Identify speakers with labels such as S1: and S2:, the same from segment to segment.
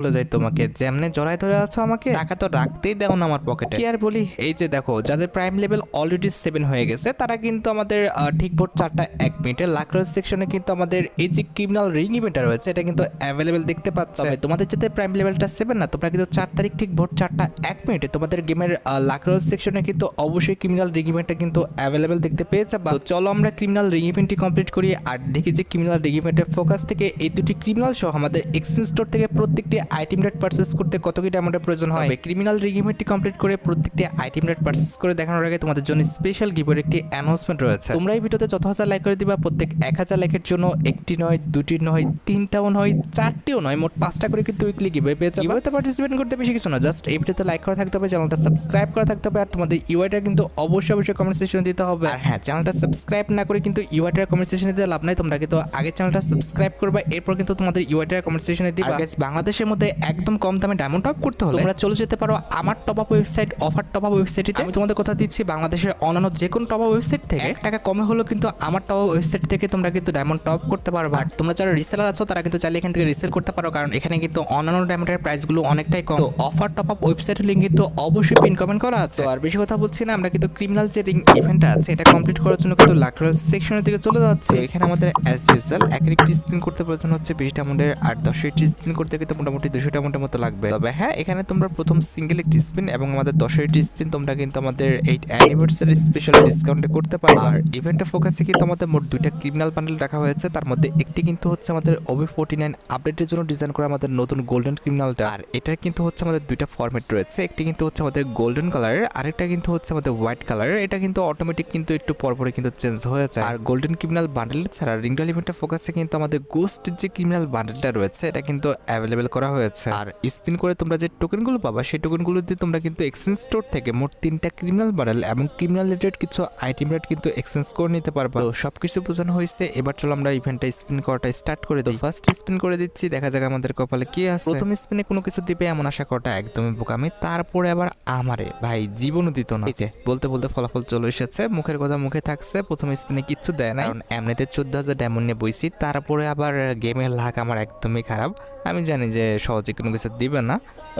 S1: বলে যাই তোমাকে, যেমনে জড়াই ধরে আছো আমাকে, টাকা তো রাখতেই দেও না আমার পকেটে। কি আর বলি, এই যে দেখো যাদের প্রাইম লেভেল অলরেডি 7 হয়ে গেছে তারা কিন্তু আমাদের ঠিক ভোর 4:01 লাকরোজ সেকশনে কিন্তু আমাদের এই যে ক্রিমিনাল রিং ইভেন্টটা রয়েছে এটা কিন্তু অ্যাভেলেবেল দেখতে পাচ্ছ। তবে তোমাদের যাতে প্রাইম লেভেলটা 7 না, তোমরা কিন্তু 4 তারিখ ঠিক ভোর 4:01 তোমাদের গেমের লাকরোজ সেকশনে কিন্তু অবশ্যই ক্রিমিনাল রিং ইভেন্টটা কিন্তু অ্যাভেলেবেল দেখতে পেয়ে যাবে। তো চলো আমরা ক্রিমিনাল রিং ইভেন্টটি কমপ্লিট করি আর দেখি যে ক্রিমিনাল রিং ইভেন্টের ফোকাস থেকে এই দুটি ক্রিমিনাল সহ আমাদের এক্সচেঞ্জ স্টোর থেকে প্রত্যেকটি আইটেম রেট পারচেজ করতে কত কি ডায়মন্ডের প্রয়োজন হয়। ক্রিমিনাল রিং ইভেন্টটি কমপ্লিট করে প্রত্যেকটি আইটেম রেট পারচেজ করে দেখানোর আগে তোমাদের জন্য স্পেশাল গিভের একটি অ্যানাউন্সমেন্ট রয়েছে। তোমরা এই ভিডিওতে যত হাজার লাইক করে দিবা, প্রত্যেক 1000 লাইকের জন্য একটি নয়, দুটি নয়, তিনটাও নয়, চারটিও নয়, মোট 5টা করে কিন্তু উইকলি গিভে পেয়ে যাবে। গিভেতে পার্টিসিপেট করতে বেশি কিছু না, জাস্ট এই ভিডিওতে লাইক করা থাকতে হবে, চ্যানেলটা সাবস্ক্রাইব করা থাকতে হবে আর তোমাদের ইউআইটা কিন্তু অবশ্যই কমেন্ট সেকশনে দিতে হবে। আর হ্যাঁ, চ্যানেলটা সাবস্ক্রাইব না করে কিন্তু ইউআইটার কমেন্ট সেকশনে দিতে লাভ নাই, তোমরা কিন্তু আগে চ্যানেলটা সাবস্ক্রাইব করবা, এরপর কিন্তু তোমাদের ইউআইটার কমেন্ট সেকশনে দিবা। গাইস, বাংলাদেশের মধ্যে একদম কম দামে ডায়মন্ড টপ করতে হলে তোমরা চলে যেতে পারো আমার top up website offer top up ওয়েবসাইটে। আমি তোমাদের কথা দিচ্ছি, বাংলাদেশের অন্যান্য যে কোনো টপ আপ ওয়েবসাইট থেকে 1 টাকা কমে হলো কিন্তু আমার টপ আপ ওয়েবসাইট থেকে তোমরা কিন্তু ডায়মন্ড টপ করতে পারো। আর তোমরা যারা রিসেলার আছো তারা কিন্তু চাইলে এখান থেকে রিসেল করতে পারো, কারণ এখানে কিন্তু অন্যান্য ডায়মন্ডের প্রাইসগুলো অনেকটাই কম। তো অফার টপ আপ ওয়েবসাইটের লিংক কিন্তু অবশ্যই পিন কমেন্ট করা আছে। আর বেশি কথা বলছি না, আমরা কিন্তু ক্রিমিনাল যে রিং ইভেন্টটা আছে এটা কমপ্লিট করার জন্য কিন্তু লাকরোজ সেকশনের দিকে চলে যাচ্ছে। এখানে আমাদের অ্যাজ ইউজুয়াল একটি স্পিন করতে প্রয়োজন হচ্ছে 20 ডায়মন্ডের, আর 10টি স্পিন করতে কিন্তু মোটামুটি 200 ডায়মন্ডের মতো লাগবে। তবে হ্যাঁ, এখানে তোমরা প্রথম সিঙ্গেল একটি স্পিন এবং আমাদের 10টি স্পিন তোমরা কিন্তু আমাদের 8 অ্যানিভার্সারি স্পেশাল ডিসকাউন্টে করতে পারবে। আর ইভেন্টের ফোকাসে কিন্তু আমাদের মোট 2টা ক্রিমিনাল বান্ডেল রাখা হয়েছে, তার মধ্যে একটি কিন্তু হচ্ছে আমাদের OB49 আপডেটের জন্য ডিজাইন করা আমাদের নতুন গোল্ডেন ক্রিমিনালটা। আর এটা কিন্তু হচ্ছে আমাদের 2টা ফরম্যাট রয়েছে, একটি কিন্তু হচ্ছে আমাদের গোল্ডেন কালারের, আরেকটা কিন্তু হচ্ছে আমাদের হোয়াইট কালারের। এটা কিন্তু অটোমেটিক কিন্তু একটু পরপরে কিন্তু চেঞ্জ হয়ে যায়। আর গোল্ডেন ক্রিমিনাল বান্ডেল ছাড়া রিংডাল ইভেন্টের ফোকাসে কিন্তু আমাদের গোস্ট যে ক্রিমিনাল বান্ডেলটা রয়েছে এটা কিন্তু অ্যাভেলেবেল করা হয়েছে। আর স্পিন করে তোমরা যে টোকেনগুলো পাবা সেই টোকেনগুলো দিয়ে তোমরা কিন্তু এক্সচেঞ্জ স্টোর থেকে মোট 3টা ক্রিমিনাল বান্ডেল এবং ক্রিমিনাল রিলেটেড কিছু আইটেম রেট কিন্তু এক্সচেঞ্জ করে নিতে পারবা। তো সবকিছু বোঝানো হয়েছে, এবার চলো আমরা ইভেন্টটা স্পিন করাটা স্টার্ট করে দিই। ফার্স্ট স্পিন করে দিচ্ছি, দেখা যাক আমাদের কপালে কি আছে। প্রথম স্পিনে কোনো কিছু দিবে এমন আশা করাটা একদমই বোকামি। তারপরে আবার আমারে ভাই জীবনও দিত না। এই যে বলতে বলতে ফলাফল চলে এসেছে, মুখের কথা মুখে থাকছে। প্রথম স্পিনে কিচ্ছু দেয় না, কারণ এমনিতে 14,000 ডায়মন্ড নিয়ে বইছি, তারপরে আবার গেমের লাক আমার একদমই খারাপ। আমি জানি যে সহজে কোনো কিছু দিবে না,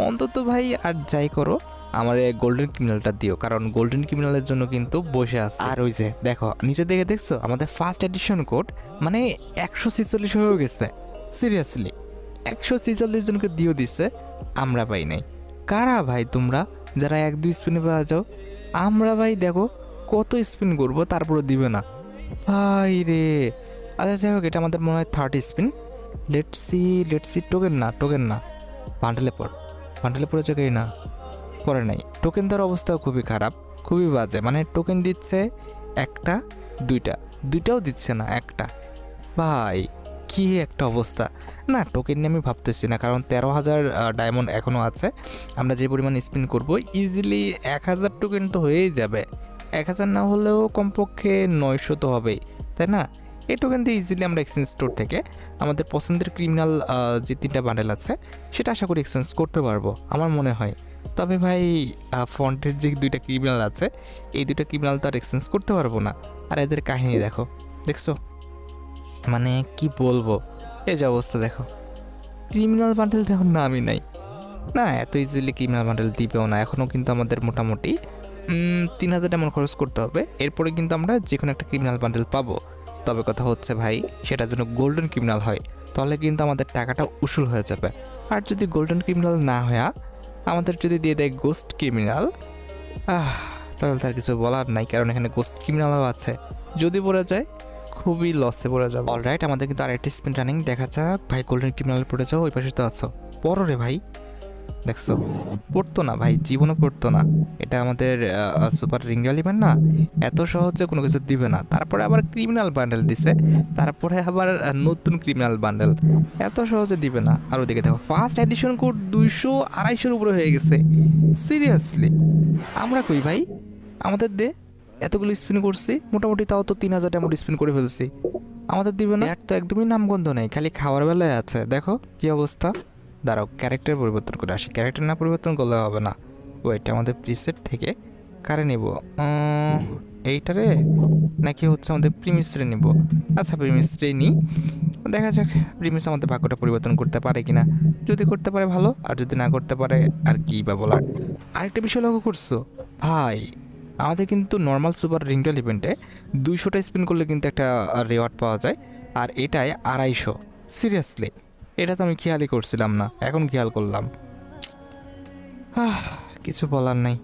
S1: অন্তত ভাই আর যাই করো আমার গোল্ডেন ক্রিমিনালটা দিও, কারণ গোল্ডেন ক্রিমিনালের জন্য কিন্তু বসে আছে। আর ওই যে দেখো নিচে দেখে দেখছো আমাদের ফার্স্ট এডিশন কোড মানে 146 হয়ে গেছে। সিরিয়াসলি 146 জনকে দিও দিচ্ছে, আমরা পাই নাই। কারা ভাই তোমরা যারা 1-2 স্পিনে পাওয়া যাও? আমরা ভাই দেখো কত স্পিন করবো তারপরে দিবে না ভাই রে। আচ্ছা যাই হোক, এটা আমাদের মনে হয় 3rd spin. Let's see. Token না বান্ডেলে পড়ে চোখেই না, পরে নাই। টোকেন দেওয়ার অবস্থাও খুবই খারাপ, খুবই বাজে। মানে টোকেন দিচ্ছে একটা, দুইটাও দিচ্ছে না, একটা। ভাই কি একটা অবস্থা। না টোকেন নিয়ে আমি ভাবতেছি না, কারণ 13,000 ডায়মন্ড এখনও আছে। আমরা যে পরিমাণ স্পিন করবো ইজিলি 1000 টোকেন তো হয়েই যাবে। 1000 না হলেও কমপক্ষে 900 তো হবেই, তাই না? এই টোকেন দিয়ে ইজিলি আমরা এক্সচেঞ্জ স্টোর থেকে আমাদের পছন্দের ক্রিমিনাল যে 3টা বান্ডেল আছে সেটা আশা করি এক্সচেঞ্জ করতে পারবো আমার মনে হয়। তবে ভাই ফন্টের যে 2টা ক্রিমিনাল আছে এই 2টা ক্রিমিনাল তো আর এক্সচেঞ্জ করতে পারবো না। আর এদের কাহিনী দেখছো মানে কি বলবো, এই যে অবস্থা দেখো। ক্রিমিনাল বান্ডেল দেখো নামই নাই। না এত ইজিলি ক্রিমিনাল বান্ডেল দিবেও না, এখনও কিন্তু আমাদের মোটামুটি 3,000 ডায়মন্ড খরচ করতে হবে, এরপরে কিন্তু আমরা যে কোনো একটা ক্রিমিনাল বান্ডেল পাবো। তবে কথা হচ্ছে ভাই, সেটা যেন গোল্ডেন ক্রিমিনাল হয়, তাহলে কিন্তু আমাদের টাকাটা উসুল হয়ে যাবে। আর যদি গোল্ডেন ক্রিমিনাল না হয়ে আমাদের যদি দিয়ে দেয় গোস্ট ক্রিমিনাল, তাহলে তার কিছু বলার নাই, কারণ এখানে গোস্ট ক্রিমিনালও আছে। যদি পড়ে যায় খুবই লসে পড়ে যাবে। অলরাইট, আমাদের কিন্তু আরেকটি স্পিন রানিং, দেখা যাক। ভাই গোল্ডেন ক্রিমিনাল পড়ে যাও, ওই পাশে তো আছো, পড়ো রে ভাই। দেখছো পড়তো না ভাই, জীবনও পড়তো না। এটা আমাদের সুপার রিঙ্গাল ইভেন্ট না, এত সহজে কোনো কিছু দিবে না। তারপরে আবার ক্রিমিনাল বান্ডেল দিছে, তারপরে আবার নতুন ক্রিমিনাল বান্ডেল, এত সহজে দিবে না। আর ওদিকে দেখো ফার্স্ট এডিশন কোড 200-250-এর উপরে হয়ে গেছে। সিরিয়াসলি আমরা কই ভাই? আমাদের দে, এতগুলো স্পিন করছি মোটামুটি, তাও তো 3,000 ডায়মন্ড স্পিন করে ফেলছি, আমাদের দিবে না। আর তো একদমই নামগন্ধ নেই, খালি খাওয়ার বেলায় আছে। দেখো কি অবস্থা। দাঁড়াও ক্যারেক্টার পরিবর্তন করে আসি, ক্যারেক্টার না পরিবর্তন করলে হবে না। ওইটা আমাদের প্রিসেট থেকে কারে নেব, এইটারে নাকি হচ্ছে আমাদের প্রিমিসরে নিব? আচ্ছা প্রিমিসরে নিই, দেখা যাক প্রিমিস আমাদের ভাগ্যটা পরিবর্তন করতে পারে কিনা। যদি করতে পারে ভালো, আর যদি না করতে পারে আর কি বা বলার। আরেকটা বিষয় লক্ষ্য করছো ভাই, আমাদের কিন্তু নর্মাল সুপার রিংডল ইভেন্টে 200টা স্পিন করলে কিন্তু একটা রেওয়ার্ড পাওয়া যায়, আর এটায় 250। সিরিয়াসলি, এটা তো আমি খেয়ালই করছিলাম না, এখন খেয়াল করলাম। কিছু বলার নাই।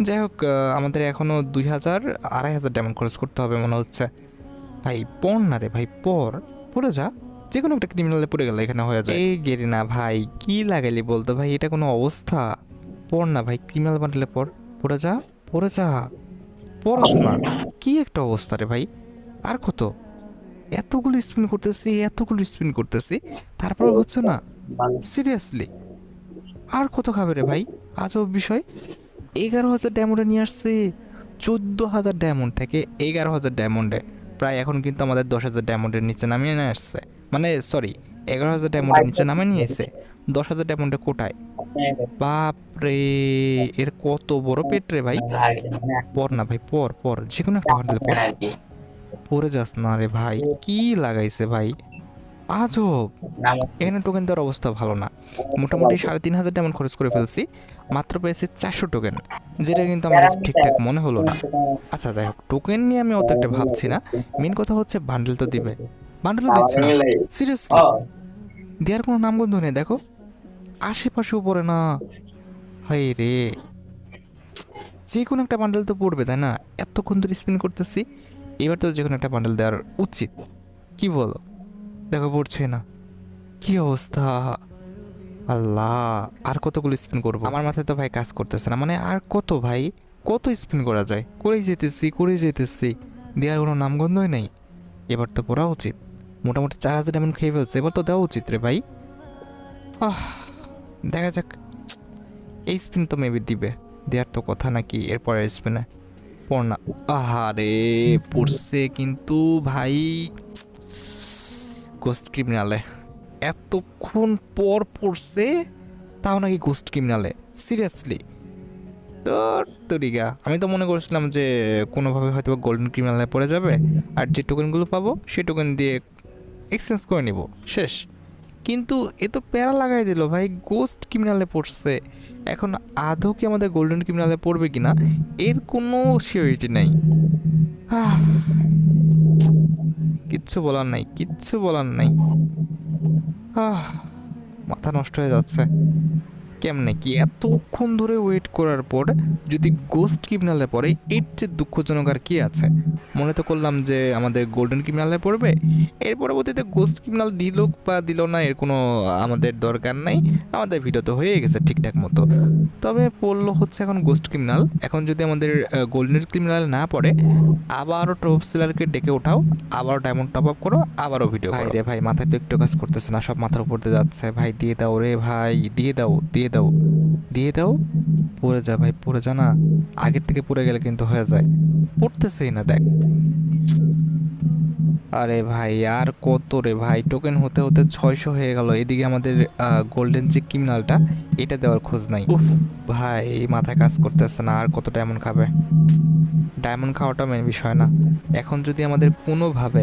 S1: যাই হোক, আমাদের এখনও 2000 2500 ডায়মন্ড খরচ করতে হবে মনে হচ্ছে। ভাই পড় না রে ভাই, পড়ে যা, যে কোনো একটা ক্রিমিনালে পড়ে গেলে এখানে হয়ে যায়। এই গেরি না ভাই, কি লাগাইলি বলতো ভাই, এটা কোনো অবস্থা? পড় না ভাই, ক্রিমিনাল বান্ডেলে পড়ে যা, পড়ে যা, পড়স না। কি একটা অবস্থা রে ভাই, আর কত? এতগুলো স্পিন করতেছি তারপর হচ্ছে না। সিরিয়াসলি, আর কত খাবে রে ভাই? আজব বিষয়। 11,000 ডায়মন্ডে নিয়ে আসছে, 14,000 ডায়মন্ড থেকে 11,000 ডায়মন্ডে। প্রায় এখন কিন্তু আমাদের 10,000 ডায়মন্ডের নিচে নামিয়ে নিয়ে আসছে, মানে সরি 11,000 ডায়মন্ডের নিচে নামিয়ে নিয়ে এসে 10,000 ডায়মন্ডে কোটায়। বাপ রে, এর কত বড় পেট রে ভাই। পর না ভাই, পর যে কোনো একটা বান্ডেল পরে যাস না রে ভাই, কি লাগাইছে ভাই, আজব। এখানে টোকেন দেওয়ার অবস্থা ভালো না, মোটামুটি 3,500 ডায়মন্ড খরচ করে ফেলছি, মাত্র পেয়েছি 400 টোকেন, যেটা কিন্তু আমার কাছে ঠিকঠাক মনে হলো না। আচ্ছা যাই হোক, টোকেন নিয়ে আমি অত একটা ভাবছি না, মেন কথা হচ্ছে বান্ডেল তো দিবে, বান্ডেলও দিচ্ছে না। সিরিয়াসলি, দেওয়ার কোনো নামগন্ধ নেই। দেখো আশেপাশেও পড়ে না। হাই রে, যে কোনো একটা বান্ডেল তো পড়বে তাই না? এতক্ষণ ধরে স্পিন করতেছি, এবার তো যে কোনো একটা বান্ডেল দেওয়ার উচিত, কি বলো? দেখো পড়ছে না, কি অবস্থা। আল্লাহ, আর কতগুলো স্পিন করবো? আমার মাথায় তো ভাই কাজ করতেছে না, মানে আর কত ভাই, কত স্পিন করা যায়? করেই যেতেছি, দেওয়ার কোনো নামগন্ধই নেই। এবার তো পড়া উচিত, মোটামুটি 4,000 এমন খেয়ে ফেলছে, এবার তো দেওয়া উচিত রে ভাই। আহ, দেখা যাক, এই স্পিন তো মেবি দিবে, দেওয়ার তো কথা নাকি এরপরের স্পিনে। পড় না, আহারে পড়ছে কিন্তু ভাই, গোস্ট ক্রিমিনালে এতক্ষণ পর পড়ছে, তাও নাকি গোস্ট ক্রিমিনালে। সিরিয়াসলি, তরিগা, আমি তো মনে করছিলাম যে কোনোভাবে হয়তো গোল্ডেন ক্রিমিনালে পড়ে যাবে, আর যে টোকেনগুলো পাবো সেই টোকেন দিয়ে এক্সচেঞ্জ করে নিব, শেষ। কিন্তু এ তো প্যারা লাগাই দিল ভাই, গোস্ট ক্রিমিনালে পড়ছে। এখন আদৌ কি আমাদের গোল্ডেন ক্রিমিনালে পড়বে কিনা এর কোনো সিওরিটি নাই। কিচ্ছু বলার নাই, কিচ্ছু বলার নাই। মাথা নষ্ট হয়ে যাচ্ছে। কেমনে কি এতক্ষণ ধরে ওয়েট করার পর যদি গোস্ট ক্রিমিনালে পড়ে, এর যে দুঃখজনক আর কি আছে? মনে তো করলাম যে আমাদের গোল্ডেন ক্রিমিনালে পড়বে, এর পরবর্তীতে গোস্ট ক্রিমিনাল দিল বা দিল না এর কোনো আমাদের দরকার নাই, আমাদের ভিডিও তো হয়ে গেছে ঠিকঠাক মতো। তবে পড়লো হচ্ছে এখন গোস্ট ক্রিমিনাল, এখন যদি আমাদের গোল্ডেন ক্রিমিনাল না পড়ে, আবারও টপ সেলারকে ডেকে ওঠাও, আবারও ডায়মন্ড টপ আপ করো, আবারও ভিডিও। ভাই রে ভাই, মাথায় তো একটু কাজ করতেছে না, সব মাথার উপর দিয়ে যাচ্ছে। ভাই দিয়ে দাও রে ভাই, দিয়ে দাও, দিয়ে দাও, দিয়ে দাও। পড়ে যা ভাই, পড়ে যা না, আগের থেকে পড়ে গেলে কিন্তু হয়ে যায়। পড়তেছেই না দেখ। আরে ভাই আর কত রে ভাই, টোকেন হতে হতে 600 হয়ে গেল, এদিকে আমাদের গোল্ডেন যে ক্রিমিনালটা, এটা দেওয়ার খোঁজ নাই। উফ ভাই, মাথায় কাজ করতেছে না, আর কত ডায়মন্ড খাবে? ডায়মন্ড খাওয়াটা মেন বিষয় না, এখন যদি আমাদের কোনোভাবে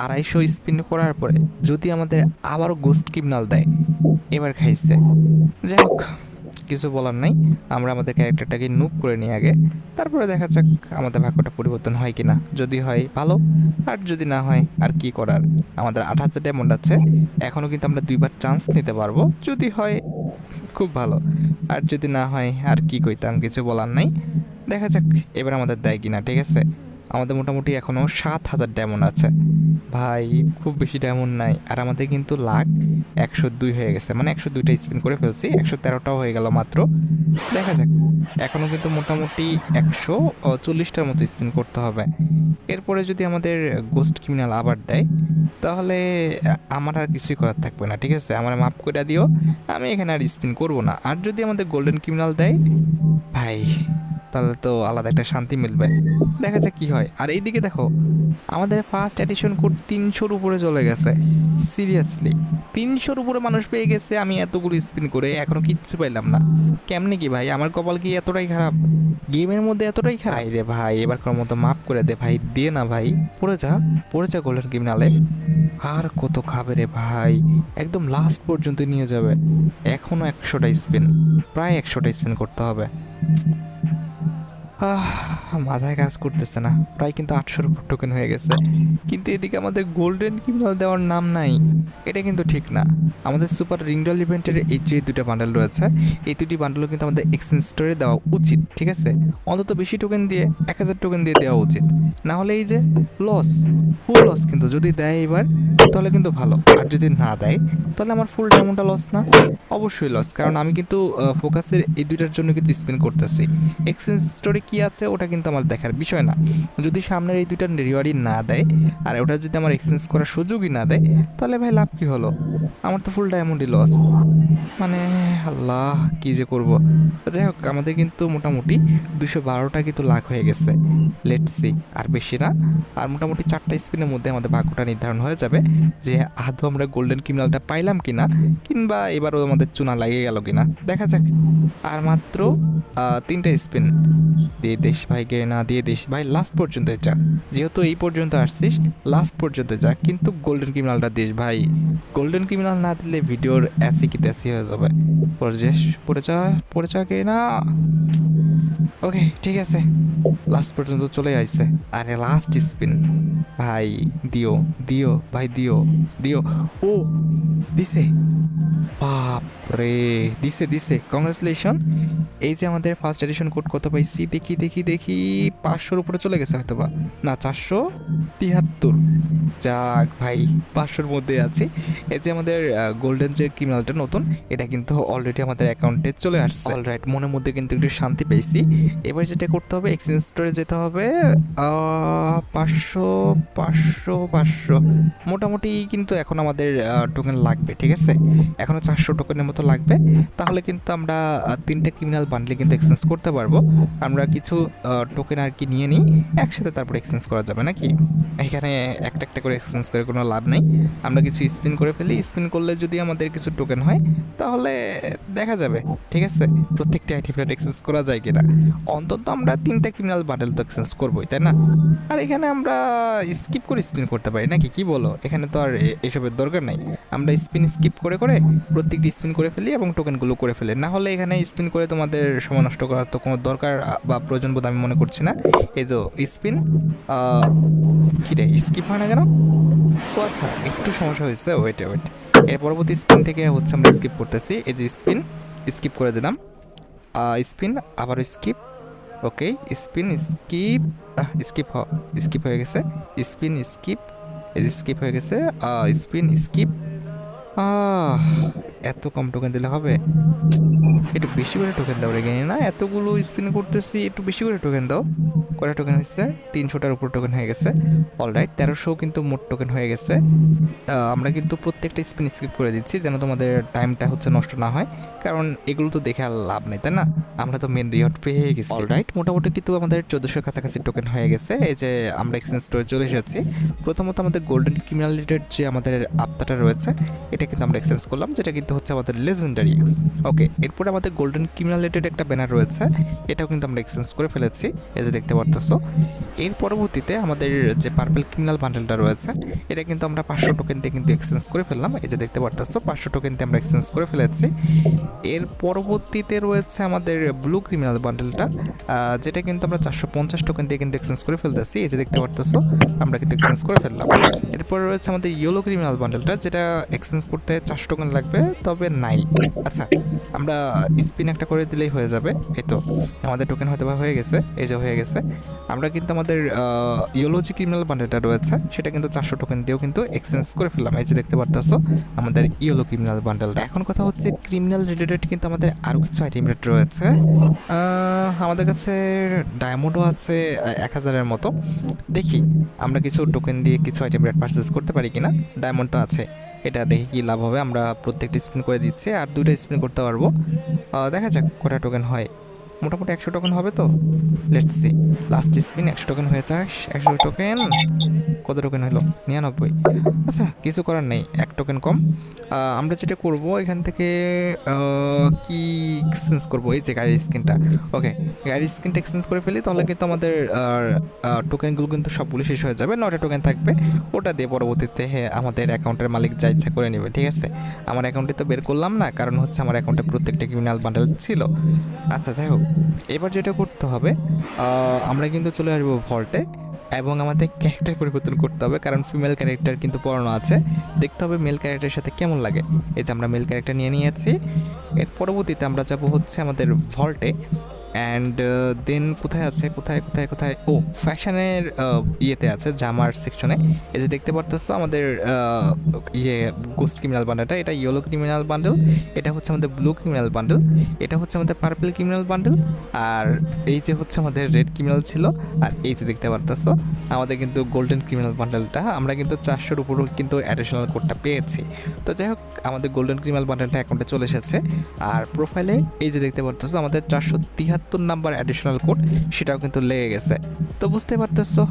S1: 250 স্পিন করার পরে যদি আমাদের আবারও গোস্ট ক্রিমিনাল দেয়, এবার খাইছে। যাই হোক, কিছু বলার নাই, আমরা আমাদের ক্যারেক্টারটাকে নুপ করে নিই আগে, তারপরে দেখা যাক আমাদের ভাগ্যটা পরিবর্তন হয় কিনা। যদি হয় ভালো, আর যদি না হয় আর কি করার। আমাদের 8,000 ডায়মন্ড আছে, এখনও কিন্তু আমরা 2বার চান্স নিতে পারবো, যদি হয় খুব ভালো, আর যদি না হয় আর কি কইতাম, কিছু বলার নাই। দেখা যাক এবার আমাদের দেয় কিনা, ঠিক আছে? আমাদের মোটামুটি এখনও 7,000 ডায়মন্ড আছে ভাই, খুব বেশি ডায়মন্ড নাই, আর আমাদের কিন্তু লাখ 102 হয়ে গেছে, মানে 102টা স্পিন করে ফেলছি, 113টাও হয়ে গেল মাত্র। দেখা যাক, এখনও কিন্তু মোটামুটি 140টার মতো স্পিন করতে হবে। এরপরে যদি আমাদের গোস্ট ক্রিমিনাল আবার দেয়, তাহলে আমার আর কিছুই করার থাকবে না, ঠিক আছে? আমার মাফ করে দিও, আমি এখানে আর স্পিন করবো না। আর যদি আমাদের গোল্ডেন ক্রিমিনাল দেয় ভাই, তাহলে তো আলাদা একটা শান্তি মিলবে। দেখা যাক কি হয়। আর এইদিকে দেখো, আমাদের ফার্স্ট এডিশন কোড 300-র উপরে চলে গেছে। সিরিয়াসলি, 300-র উপরে মানুষ পেয়ে গেছে, আমি এতগুলো স্পিন করে এখনো কিচ্ছু পাইলাম না। কেমনে কি ভাই, আমার কপাল কি এতটাই খারাপ? গেমের মধ্যে এতটাই খারাপ রে ভাই? এবার কোন মতো মাফ করে দে ভাই, দিয়ে না ভাই। পড়ে যা, পড়ে যা গোল্ডেন ক্রিমিনালে। আর কত খাবে রে ভাই, একদম লাস্ট পর্যন্ত নিয়ে যাবে। এখনো 100টা স্পিন, প্রায় 100টা স্পিন করতে হবে। মাথায় কাজ করতেছে না, প্রায় কিন্তু 800-র উপর টোকেন হয়ে গেছে, কিন্তু এদিকে আমাদের গোল্ডেন ক্রিমিনাল দেওয়ার নাম নাই। এটা কিন্তু ঠিক না। আমাদের সুপার রিংডল ইভেন্টের এই যে দুটো বান্ডেল রয়েছে, এই দুটি বান্ডেলও কিন্তু আমাদের এক্সচেঞ্জ স্টোরে দেওয়া উচিত, ঠিক আছে? অন্তত বেশি টোকেন দিয়ে 1000 টোকেন দিয়ে দেওয়া উচিত, না হলে এই যে লস, ফুল লস। কিন্তু যদি দেয় এবার তাহলে কিন্তু ভালো, আর যদি না দেয় তাহলে আমার ফুল ডায়মন্ডটা লস না? অবশ্যই লস, কারণ আমি কিন্তু ফোকাসের এই দুইটার জন্য কিন্তু স্পিন করতেছি। এক্সচেঞ্জ স্টোরে কি আছে ওটা কিন্তু আমার দেখার বিষয় না। যদি সামনের এই দুইটা রিওয়ার্ডই না দেয় আর ওটা যদি আমার এক্সচেঞ্জ করার সুযোগই না দেয়, তাহলে ভাই লাভ কি হলো? আমার তো ফুল ডায়মন্ডই লস। মানে আল্লাহ, কি যে করব। যাই হোক, আমাদের কিন্তু মোটামুটি 212টা কিন্তু লাখ হয়ে গেছে। লেটস সি, আর বেশি না, আর মোটামুটি 4টা স্পিনের মধ্যে আমাদের ভাগ্যটা নির্ধারণ হয়ে যাবে যে আদৌ আমরা গোল্ডেন ক্রিমিনালটা পাইলাম কিনা, কিংবা এবারও আমাদের চুনা লাগিয়ে গেল কিনা, দেখা যাক। আর মাত্র 3টা স্পিন দিয়ে দিস ভাই, গে না দিয়ে দিস ভাই, লাস্ট পর্যন্ত যা। যেহেতু এই পর্যন্ত আসছিস, লাস্ট পর্যন্ত যা, কিন্তু গোল্ডেন ক্রিমিনালটা দিস ভাই। গোল্ডেন ক্রিমিনাল না দিলে ভিডিওর অ্যাসি কি তেসি হয়ে যাবে। পড়ে যা গে না। ওকে, ঠিক আছে, লাস্ট পর্যন্ত চলে আইছে। আরে লাস্ট স্পিন ভাই, দিও দিও ভাই, দিও দিও। ও দিছে, বাপ রে, দিছে দিছে, কংগ্রেচুলেশন। এই যে আমাদের ফার্স্ট এডিশন কোড কত পাইছি, দেখি দেখি দেখি, 500-র উপরে চলে গেছে হয়তো বা, না 473। যাক ভাই, 500-র মধ্যে আছে। এই যে আমাদের গোল্ডেন যে ক্রিমিনালটা নতুন, এটা কিন্তু অলরেডি আমাদের অ্যাকাউন্টে চলে আসছে। অলরাইট, মনের মধ্যে কিন্তু একটু শান্তি পেয়েছি। এবার যেটা করতে হবে, এক্সচেঞ্জ স্টোরে যেতে হবে। 500 500 500 মোটামুটি কিন্তু এখন আমাদের টোকেন লাগবে, ঠিক আছে? এখনও 400 টোকেনের মতো লাগবে, তাহলে কিন্তু আমরা 3টে ক্রিমিনাল বান্ডলে কিন্তু এক্সচেঞ্জ করতে পারবো। আমরা কিছু টোকেন আর কি নিয়ে নিই, একসাথে তারপর এক্সচেঞ্জ করা যাবে নাকি? এখানে একটা একটা করে এক্সচেঞ্জ করে কোনো লাভ নেই। আমরা কিছু স্পিন করে ফেলি, স্পিন করলে যদি আমাদের কিছু টোকেন হয় তাহলে দেখা যাবে, ঠিক আছে? প্রত্যেকটা আইটেম এক্সচেঞ্জ করা যায় কিনা। অন্তত আমরা 3টা ক্রিমিনাল বান্ডেল তো এক্সচেঞ্জ করবোই, তাই না? আর এখানে আমরা স্কিপ করে স্পিন করতে পারি নাকি, কি বলো? এখানে তো আর এসবের দরকার নাই। আমরা স্পিন স্কিপ করে করে প্রত্যেকটি স্পিন করে ফেলি এবং টোকেনগুলো করে ফেলি। না হলে এখানে স্পিন করে তোমাদের সময় নষ্ট করার তো কোনো দরকার বা প্রয়োজন বোধ আমি মনে করছি না। এই যে স্পিন, কী রে, স্কিপ হয় না কেন? ও আচ্ছা, একটু সমস্যা হয়েছে, ওয়েট ওয়েট। এর পরবর্তী স্পিন থেকে হচ্ছে আমরা স্কিপ করতেছি। এই যে স্পিন, স্কিপ করে দিলাম। স্পিন, আবারও স্কিপ। ওকে, স্পিন স্কিপ, স্কিপ হয়ে গেছে। স্পিন স্কিপ, এই যে স্কিপ হয়ে গেছে। Spin skip. এত কম টোকেন দিলে হবে? একটু বেশি করে টোকেন দাও রে না, এতগুলো স্পিন করতেছি, একটু বেশি করে টোকেন দাও। কয়টা টোকেন হয়েছে? 300টার উপর টোকেন হয়ে গেছে। অলরাইট, 1300 কিন্তু মোট টোকেন হয়ে গেছে। আমরা কিন্তু প্রত্যেকটা স্পিন স্কিপ করে দিচ্ছি যেন তোমাদের টাইমটা হচ্ছে নষ্ট না হয়, কারণ এগুলো তো দেখে আর লাভ নেই, তাই না? আমরা তো মেন রিওয়ার্ড পেয়ে গেছি। অলরাইট, মোটামুটি কিন্তু আমাদের 1400 কাছাকাছি টোকেন হয়ে গেছে। এই যে আমরা এক্সচেঞ্জ স্টোরে চলে এসেছি। প্রথমত আমাদের গোল্ডেন ক্রিমিনাল রিলেটেড যে আমাদের আত্মাটা রয়েছে, এটা কিন্তু আমরা এক্সচেঞ্জ করলাম, যেটা কিন্তু হচ্ছে আমাদের লেজেন্ডারি। ওকে, এরপরে আমাদের গোল্ডেন ক্রিমিনাল রিলেটেড একটা ব্যানার রয়েছে, এটাও কিন্তু আমরা এক্সচেঞ্জ করে ফেলেছি, এই যে দেখতে পারতেছো। এর পরবর্তীতে আমাদের যে পার্পল ক্রিমিনাল বান্ডেলটা রয়েছে, এটা কিন্তু আমরা 500 টোকেন দিয়ে কিন্তু এক্সচেঞ্জ করে ফেললাম, এই যে দেখতে পারতেছো 500 টোকেন দিয়ে আমরা এক্সচেঞ্জ করে ফেলেছি। এর পরবর্তীতে রয়েছে আমাদের ব্লু ক্রিমিনাল বান্ডেলটা, যেটা কিন্তু আমরা 450 টোকেন দিয়ে কিন্তু এক্সচেঞ্জ করে ফেলতেছি, এই যে দেখতে পারতেছো আমরা কিন্তু এক্সচেঞ্জ করে ফেললাম। এরপর রয়েছে আমাদের ইয়েলো ক্রিমিনাল বান্ডেলটা, যেটা এক্সচেঞ্জ করতে 400 টোকেন লাগবে, তবে নাই। আচ্ছা, আমরা স্পিন একটা করে দিলেই হয়ে যাবে। এই তো আমাদের টোকেন হয়তো বা হয়ে গেছে, এই যে হয়ে গেছে। আমরা কিন্তু আমাদের ইয়েলো যে ক্রিমিনাল বান্ডেলটা রয়েছে, সেটা কিন্তু 400 টোকেন দিয়েও কিন্তু এক্সচেঞ্জ করে ফেললাম, এই যে দেখতে পারতেছো আমাদের ইয়েলো ক্রিমিনাল বান্ডেলটা। এখন কথা হচ্ছে ক্রিমিনাল রিলেটেড কিন্তু আমাদের আরও কিছু আইটেম রেট রয়েছে। আমাদের কাছে ডায়মন্ডও আছে 1000-এর মতো। দেখি আমরা কিছু টোকেন দিয়ে কিছু আইটেম রেট পারচেস করতে পারি কিনা। ডায়মন্ড তো আছে, এটা দেখে কী লাভ হবে। আমরা প্রত্যেকটি স্পিন করে দিচ্ছি, আর 2টা স্পিন করতে পারবো। দেখা যাক কটা টোকেন হয়। মোটামুটি 100 টোকেন হবে তো, let's see. Last spin 100 token হয়ে যাক। 100 টোকেন কত টোকেন হলো? 99। আচ্ছা, কিছু করার নেই, 1 টোকেন কম। আমরা যেটা করব এখান থেকে কি এক্সচেঞ্জ করব? এই যে গাড়ির স্কিনটা। ওকে, গাড়ির স্কিনটা এক্সচেঞ্জ করে ফেলি, তাহলে কিন্তু আমাদের টোকেনগুলো কিন্তু সবগুলো শেষ হয়ে যাবে। 9টা টোকেন থাকবে, ওটা দিয়ে পরবর্তীতে আমাদের অ্যাকাউন্টের মালিক যা ইচ্ছা করে নেবে, ঠিক আছে? আমার অ্যাকাউন্টে তো বের করলাম না, কারণ হচ্ছে আমার অ্যাকাউন্টে প্রত্যেকটা ক্রিমিনাল বান্ডেল ছিল। আচ্ছা, যাই হোক, এবার যেটা করতে হবে, আমরা কিন্তু চলে আসবো ভল্টে, এবং আমাদের ক্যারেক্টার পরিবর্তন করতে হবে, কারণ ফিমেল ক্যারেক্টার কিন্তু পড়ানো আছে। দেখতে হবে মেল ক্যারেক্টারের সাথে কেমন লাগে। এই যে আমরা মেল ক্যারেক্টার নিয়ে নিয়েছি। এর পরবর্তীতে আমরা যাব হচ্ছে আমাদের ভল্টে, অ্যান্ড দেন কোথায় আছে, কোথায় কোথায় কোথায়, ও ফ্যাশনের ইয়েতে আছে, জামার সেকশনে। এই যে দেখতে পারতেছো আমাদের গোস্ট ক্রিমিনাল বান্ডেলটা, এটা ইয়েলো ক্রিমিনাল বান্ডেল, এটা হচ্ছে আমাদের ব্লু ক্রিমিনাল বান্ডেল, এটা হচ্ছে আমাদের পার্পল ক্রিমিনাল বান্ডেল, আর এই যে হচ্ছে আমাদের রেড ক্রিমিনাল ছিল, আর এই যে দেখতে পারতেছো আমাদের কিন্তু গোল্ডেন ক্রিমিনাল বান্ডেলটা। আমরা কিন্তু 400-র উপরও কিন্তু অ্যাডিশনাল কোডটা পেয়েছি। তো যাই হোক, আমাদের গোল্ডেন ক্রিমিনাল বান্ডেলটা অ্যাকাউন্টে চলে এসেছে। আর প্রোফাইলে এই যে দেখতে পারতেছো আমাদের 473 নাম্বার অ্যাডিশনাল কোড, সেটাও কিন্তু লেগে গেছে। তো বুঝতে পারতেছো